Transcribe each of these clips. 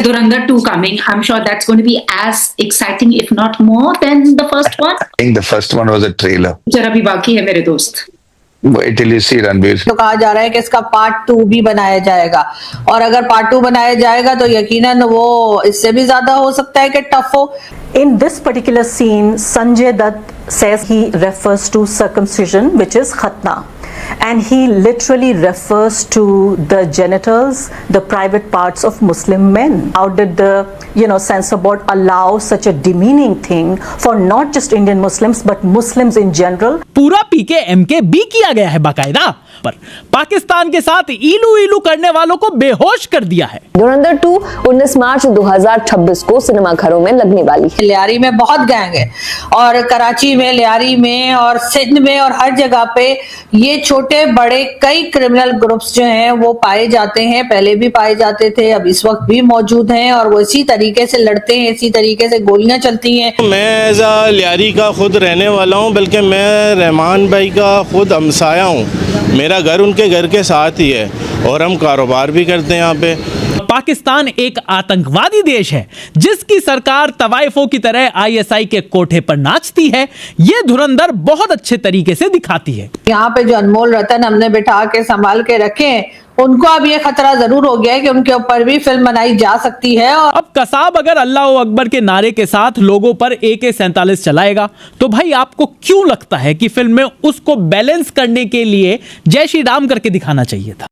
Dhurandhar 2 coming. I'm sure that's going to be as exciting, if not more, than the first one. I think the first one was a trailer. जरा भी बाकी है मेरे दोस्त. Wait till you see Ranbir. तो कहा जा रहा है कि इसका पार्ट 2 भी बनाया जाएगा, और अगर पार्ट 2 बनाया जाएगा तो यकीनन वो इससे भी ज्यादा हो सकता है कि टफ हो. In this particular scene, Sanjay Dutt says he refers to circumcision, which is khatna. And he literally refers to the genitals, the private parts of Muslim men. How did the censor board allow such a demeaning thing for not just Indian Muslims but Muslims in general? पूरा पीके MK B किया गया है बाकायदा, पर पाकिस्तान के साथ इलू इलू करने वालों को बेहोश कर दिया है. धुरंधर 2 19 मार्च 2026 को सिनेमाघरों में लगने वाली है. लियारी में बहुत गैंग है, और कराची में, लियारी में और सिंध में और हर जगह पे ये छोटे बड़े कई क्रिमिनल ग्रुप्स जो हैं वो पाए जाते हैं. पहले भी पाए जाते थे, अब इस वक्त भी मौजूद हैं, और वो इसी तरीके से लड़ते हैं, इसी तरीके से गोलियां चलती हैं. मैं एज आ लियारी का खुद रहने वाला हूँ, बल्कि मैं रहमान भाई का खुद हमसाया हूँ. मेरा घर उनके घर के साथ ही है और हम कारोबार भी करते हैं यहाँ पे. पाकिस्तान एक आतंकवादी देश है जिसकी सरकार तवाइफों की तरह आईएसआई के कोठे पर नाचती है. ये धुरंधर बहुत अच्छे तरीके से दिखाती है. यहाँ पे जो अनमोल रतन हमने बिठा के संभाल के रखे हैं, उनको अब ये खतरा जरूर हो गया है कि उनके ऊपर भी फिल्म बनाई जा सकती है. और अब कसाब अगर अल्लाह अकबर के नारे के साथ लोगों पर AK-47 चलाएगा तो भाई आपको क्यों लगता है कि फिल्म में उसको बैलेंस करने के लिए जय श्री राम करके दिखाना चाहिए था?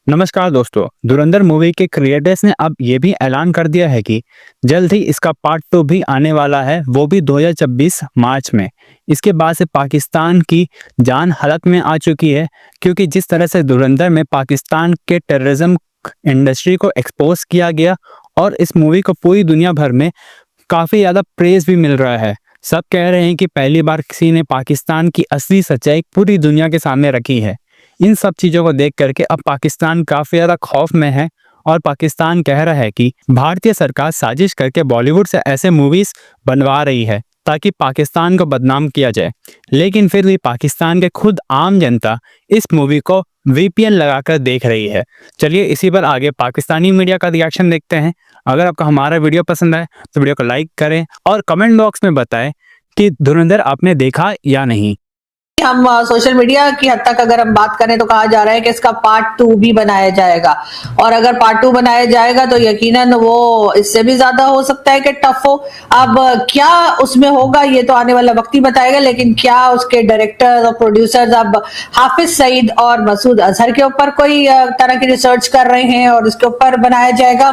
नमस्कार दोस्तों, धुरंधर मूवी के क्रिएटर्स ने अब ये भी ऐलान कर दिया है कि जल्द ही इसका पार्ट 2 भी आने वाला है, वो भी 2026 मार्च में. इसके बाद से पाकिस्तान की जान हालत में आ चुकी है, क्योंकि जिस तरह से धुरंधर में पाकिस्तान के टेररिज्म इंडस्ट्री को एक्सपोज किया गया, और इस मूवी को पूरी दुनिया भर में काफ़ी ज़्यादा प्रेज भी मिल रहा है. सब कह रहे हैं कि पहली बार किसी ने पाकिस्तान की असली सच्चाई पूरी दुनिया के सामने रखी है. इन सब चीज़ों को देख करके अब पाकिस्तान काफ़ी ज़्यादा खौफ में है, और पाकिस्तान कह रहा है कि भारतीय सरकार साजिश करके बॉलीवुड से ऐसे मूवीज़ बनवा रही है ताकि पाकिस्तान को बदनाम किया जाए. लेकिन फिर भी पाकिस्तान के खुद आम जनता इस मूवी को VPN लगाकर देख रही है. चलिए इसी पर आगे पाकिस्तानी मीडिया का रिएक्शन देखते हैं. अगर आपको हमारा वीडियो पसंद आए तो वीडियो को लाइक करें और कमेंट बॉक्स में बताएं कि धुरंधर आपने देखा या नहीं. हम सोशल मीडिया की हद तक अगर हम बात करें तो कहा जा रहा है कि इसका पार्ट 2 भी बनाया जाएगा, और अगर पार्ट 2 बनाया जाएगा तो यकीनन वो इससे भी ज्यादा हो सकता है कि टफ हो. अब क्या उसमें होगा ये तो आने वाला वक्त ही बताएगा, लेकिन क्या उसके डायरेक्टर्स और प्रोड्यूसर्स अब हाफिज सईद और मसूद अजहर के ऊपर कोई तरह की रिसर्च कर रहे हैं और इसके ऊपर बनाया जाएगा,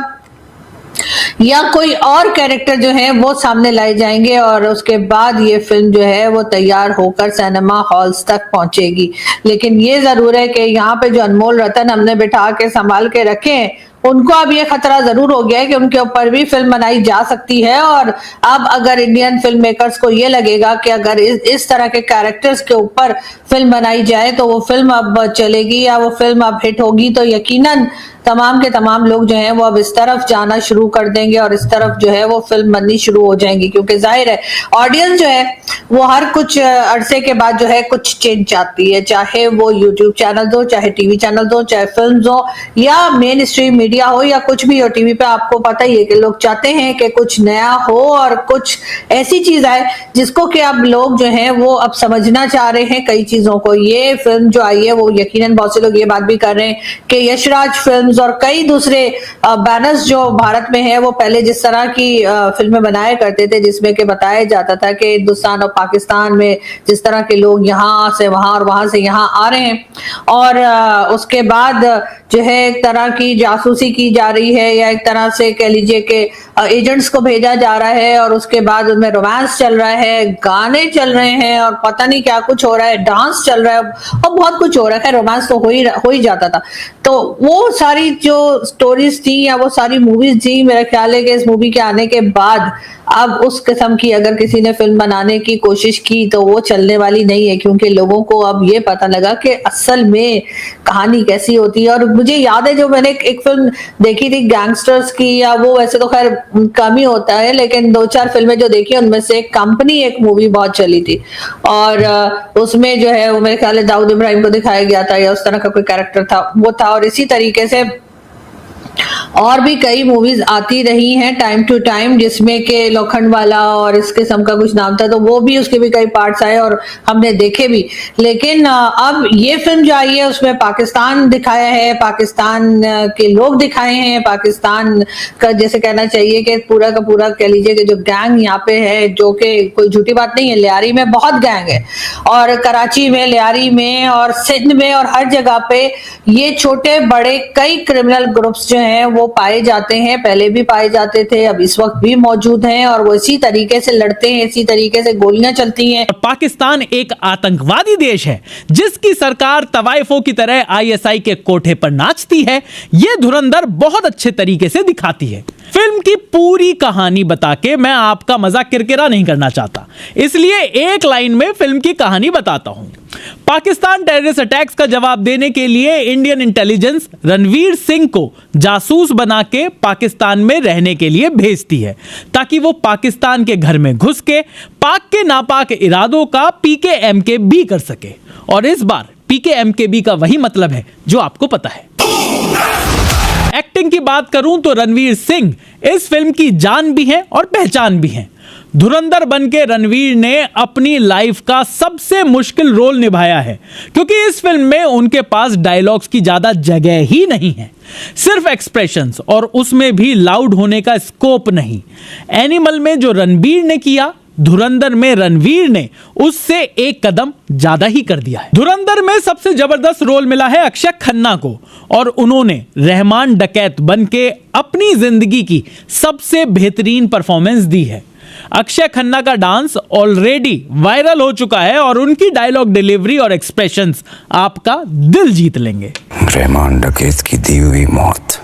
या कोई और कैरेक्टर जो है वो सामने लाए जाएंगे और उसके बाद ये फिल्म जो है वो तैयार होकर सिनेमा हॉल्स तक पहुंचेगी. लेकिन ये जरूर है कि यहाँ पे जो अनमोल रतन हमने बिठा के संभाल के रखे हैं, उनको अब ये खतरा जरूर हो गया है कि उनके ऊपर भी फिल्म बनाई जा सकती है. और अब अगर इंडियन फिल्म मेकर्स को ये लगेगा कि अगर इस तरह के कैरेक्टर्स के ऊपर फिल्म बनाई जाए तो वो फिल्म अब चलेगी या वो फिल्म अब हिट होगी, तो यकीनन तमाम के तमाम लोग जो हैं वो अब इस तरफ जाना शुरू कर देंगे और इस तरफ जो है वो फिल्म बननी शुरू हो जाएंगी. क्योंकि जाहिर है ऑडियंस जो है वो हर कुछ अरसे के बाद जो है कुछ चेंज चाहती है, चाहे वो यूट्यूब चैनल हो, चाहे टीवी चैनल हो, चाहे फिल्म हो या मेन स्ट्रीम मीडिया हो या कुछ भी हो. टीवी पे आपको पता ही है कि लोग चाहते हैं कि कुछ नया हो और कुछ ऐसी चीज आए जिसको कि अब लोग जो हैं वो अब समझना चाह रहे हैं कई चीजों को. ये फिल्म जो आई है वो यकीनन बहुत से लोग ये बात भी कर रहे हैं कि यशराज फिल्म और कई दूसरे बैनर्स जो भारत में है वो पहले जिस तरह की फिल्में बनाया करते थे, जिसमें कि बताया जाता था कि हिंदुस्तान और पाकिस्तान में जिस तरह के लोग यहाँ से वहां और वहां से यहाँ आ रहे हैं, और उसके बाद जो है एक तरह की जासूसी की जा रही है या एक तरह से कह लीजिए कि एजेंट्स को भेजा जा रहा है, और उसके बाद उनमें रोमांस चल रहा है, गाने चल रहे हैं और पता नहीं क्या कुछ हो रहा है, डांस चल रहा है और बहुत कुछ हो रहा है. रोमांस तो हो ही जाता था. तो वो सारी जो स्टोरीज थी या वो सारी मूवीज थी, मेरा ख्याल है कि इस मूवी के आने के बाद अब उस किस्म की अगर किसी ने फिल्म बनाने की कोशिश की तो वो चलने वाली नहीं है, क्योंकि लोगों को अब ये पता लगा कि असल में कहानी कैसी होती है. और मुझे याद है जो मैंने एक फिल्म देखी थी गैंगस्टर्स की, या वो वैसे तो खैर कम ही होता है, लेकिन 2-4 फिल्में जो देखी उनमें से कंपनी एक मूवी बहुत चली थी, और उसमें जो है वो मेरे ख्याल है दाऊद इब्राहिम को दिखाया गया था या उस तरह का कोई कैरेक्टर था वो था. और इसी तरीके से और भी कई मूवीज आती रही हैं टाइम टू टाइम, जिसमें के लोखंडवाला और इस किस्म का कुछ नाम था, तो वो भी उसके भी कई पार्ट्स आए और हमने देखे भी। लेकिन अब ये फिल्म जो आई है उसमें पाकिस्तान दिखाया है, पाकिस्तान के लोग दिखाए हैं, पाकिस्तान का जैसे कहना चाहिए कि पूरा का पूरा कह लीजिए कि जो गैंग यहाँ पे है, जो कि कोई झूठी बात नहीं है, लियारी में बहुत गैंग है और कराची में, लियारी में और सिंध में और हर जगह पे ये छोटे बड़े कई क्रिमिनल ग्रुप्स जो हैं वो पाए जाते हैं, पहले भी पाए जाते थे, अब इस वक्त भी मौजूद हैं और वो इसी तरीके से लड़ते हैं, इसी तरीके से गोलियां चलती हैं। पाकिस्तान एक आतंकवादी देश है जिसकी सरकार तवाइफों की तरह आईएसआई के कोठे पर नाचती है। यह धुरंधर बहुत अच्छे तरीके से दिखाती है। फिल्म की पूरी कहानी बता के मैं आपका मजाक किरकिरा नहीं करना चाहता, इसलिए एक लाइन में फिल्म की कहानी बताता हूं। पाकिस्तान टेररिस्ट अटैक्स का जवाब देने के लिए इंडियन इंटेलिजेंस रणवीर सिंह को जासूस बना के पाकिस्तान में रहने के लिए भेजती है ताकि वो पाकिस्तान के घर में घुस के पाक के नापाक इरादों का PKMKB कर सके। और इस बार PKMKB का वही मतलब है जो आपको पता है। एक्टिंग की बात करूं तो रणवीर सिंह इस फिल्म की जान भी है और पहचान भी है। धुरंधर बन के रणवीर ने अपनी लाइफ का सबसे मुश्किल रोल निभाया है क्योंकि इस फिल्म में उनके पास डायलॉग्स की ज्यादा जगह ही नहीं है, सिर्फ एक्सप्रेशंस, और उसमें भी लाउड होने का स्कोप नहीं। एनिमल में जो रणबीर ने किया, धुरंधर में रणवीर ने उससे एक कदम ज्यादा ही कर दिया है। धुरंधर में सबसे जबरदस्त रोल मिला है अक्षय खन्ना को और उन्होंने रहमान डकैत बन के अपनी जिंदगी की सबसे बेहतरीन परफॉर्मेंस दी है। अक्षय खन्ना का डांस ऑलरेडी वायरल हो चुका है और उनकी डायलॉग डिलीवरी और एक्सप्रेशंस आपका दिल जीत लेंगे। रहमान डकैत की दी हुई मौत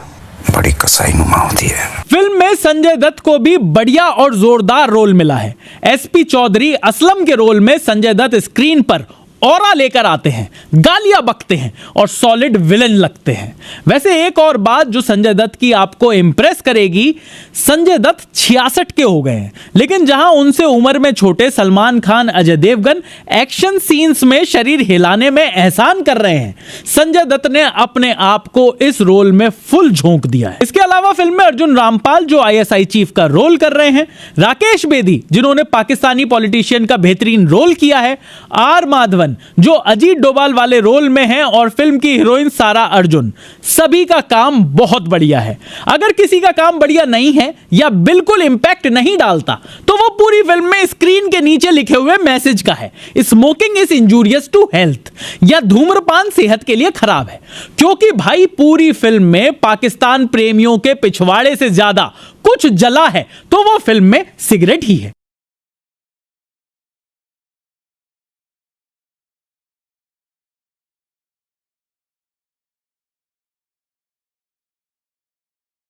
बड़ी कसाईनुमा होती है। फिल्म में संजय दत्त को भी बढ़िया और जोरदार रोल मिला है। SP चौधरी असलम के रोल में संजय दत्त स्क्रीन पर ऑरा लेकर आते हैं, गालियां बकते हैं और सॉलिड विलन लगते हैं। वैसे एक और बात जो संजय दत्त की आपको इंप्रेस करेगी, संजय दत्त 66 के हो गए हैं, लेकिन जहां उनसे उम्र में छोटे सलमान खान, अजय देवगन एक्शन सीन्स में शरीर हिलाने में एहसान कर रहे हैं, संजय दत्त ने अपने आप को इस रोल में फुल झोंक दिया है। इसके अलावा फिल्म में अर्जुन रामपाल जो ISI चीफ का रोल कर रहे हैं, राकेश बेदी जिन्होंने पाकिस्तानी पॉलिटिशियन का बेहतरीन रोल किया है, R माधवन जो अजीत डोभाल वाले रोल में हैं और फिल्म की हीरोइन सारा अर्जुन, सभी का काम बहुत बढ़िया है। अगर किसी का काम बढ़िया नहीं है या बिल्कुल इंपैक्ट नहीं डालता तो वो पूरी फिल्म में स्क्रीन के नीचे लिखे हुए मैसेज का है, smoking is injurious to health, या धूम्रपान सेहत के लिए खराब है। क्योंकि भाई पूरी फिल्म में पाकिस्तान प्रेमियों के पिछवाड़े से ज्यादा कुछ जला है तो वो फिल्म में सिगरेट ही है।